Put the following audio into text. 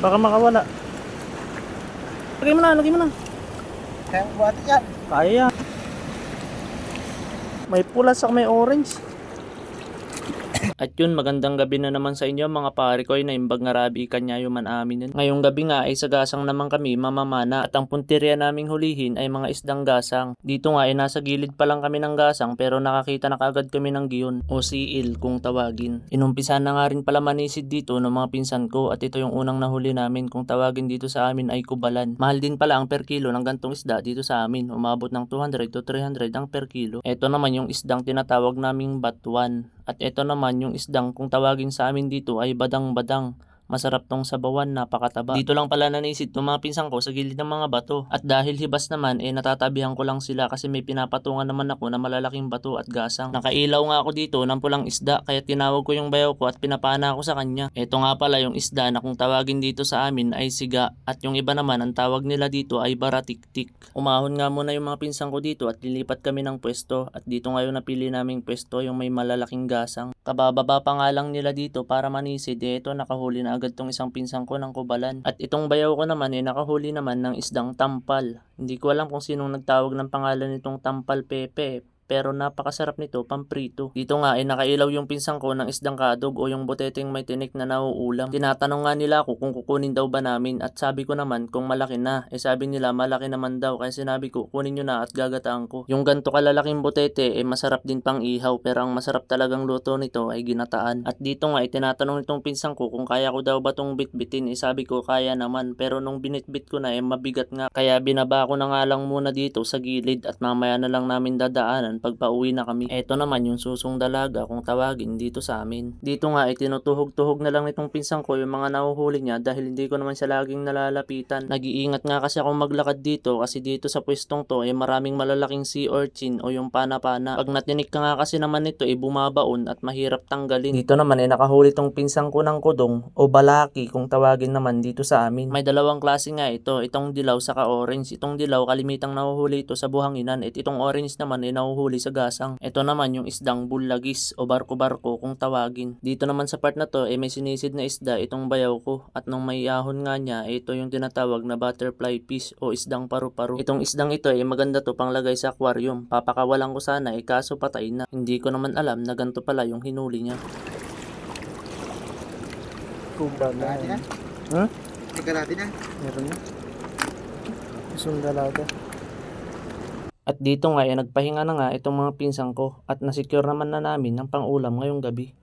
Baka makawala. Lagay mo na, lagay mo na. Kaya buhati yan. Kaya. May pula sa may orange. At yun, magandang gabi na naman sa inyo mga pare ko, na imbag nga rabi kanyayo man amin. Ngayong gabi nga ay sa gasang naman kami mamamana at ang punteriya naming hulihin ay mga isdang gasang. Dito nga ay nasa gilid pa lang kami ng gasang pero nakakita na kaagad kami ng giyon o siil kung tawagin. Inumpisa na nga rin pala manisid dito ng mga pinsan ko at ito yung unang nahuli namin kung tawagin dito sa amin ay kubalan. Mahal din pala ang per kilo ng gantong isda dito sa amin, umabot ng 200 to 300 ang per kilo. Ito naman yung isdang tinatawag naming batuan. At ito naman yung isdang kung tawagin sa amin dito ay badang-badang. Masarap tong sabawan, napakataba. Dito lang pala nanisid ng mga pinsan ko sa gilid ng mga bato. At dahil hibas naman, natatabihan ko lang sila kasi may pinapatungan naman ako na malalaking bato at gasang. Nakailaw nga ako dito ng pulang isda kaya tinawag ko yung bayaw ko at pinapana ako sa kanya. Ito nga pala yung isda na kung tawagin dito sa amin ay siga. At yung iba naman, ang tawag nila dito ay baratiktik. Umahon nga muna yung mga pinsan ko dito at lilipat kami ng pwesto. At dito ngayon napili naming pwesto yung may malalaking gasang. Kabababa pa nga lang nila dito para manisid. Ito nakahuli na agad tong isang pinsan ko ng kubalan. At itong bayaw ko naman nakahuli naman ng isdang tampal. Hindi ko alam kung sinong nagtawag ng pangalan nitong tampal pepe. Pero napakasarap nito, pamprito. Dito nga nakailaw yung pinsan ko ng isdang kadog o yung buteteng may tinik na nauulam. Tinatanong nga nila ako kung kukunin daw ba namin at sabi ko naman kung malaki na. Sabi nila malaki naman daw kaya sinabi ko kunin nyo na at gagataan ko. Yung ganto kalalaking butete masarap din pang ihaw pero ang masarap talagang luto nito ay ginataan. At dito nga tinatanong nitong pinsan ko kung kaya ko daw ba tong bitbitin. Sabi ko kaya naman pero nung binitbit ko na mabigat nga kaya binaba ko na nga lang muna dito sa gilid at mamaya na lang namin dadaanan pag pauwi na kami. Eto naman yung susong dalaga kung tawagin dito sa amin. Dito nga tinutuhog-tuhog na lang nitong pinsan ko yung mga nahuhuli niya dahil hindi ko naman siya laging nalalapitan. Nag-iingat nga kasi ako maglakad dito kasi dito sa pwestong to maraming malalaking sea urchin o yung pana-pana. Pag natinik ka nga kasi naman nito bumabaon at mahirap tanggalin. Dito naman nakahuli tong pinsan ko ng kudong o balaki kung tawagin naman dito sa amin. May dalawang klase nga ito, itong dilaw saka orange. Itong dilaw kalimitang nahuhuli ito sa buhanginan at itong orange naman nahuhuli sa gasang. Ito naman yung isdang bullagis o barko-barko kung tawagin. Dito naman sa part na to may sinisid na isda itong bayaw ko at nung may ahon nga niya ito yung tinatawag na butterfly fish o isdang paru-paru. Itong isdang ito maganda to panglagay sa aquarium. Papakawalan ko sana kaso patay na. Hindi ko naman alam na ganito pala yung hinuli niya. Kubalan. Ha? Tika natin na. Meron na. Isang dalaga. At dito nga nagpahinga na nga itong mga pinsan ko at nasecure naman na namin ng pang-ulam ngayong gabi.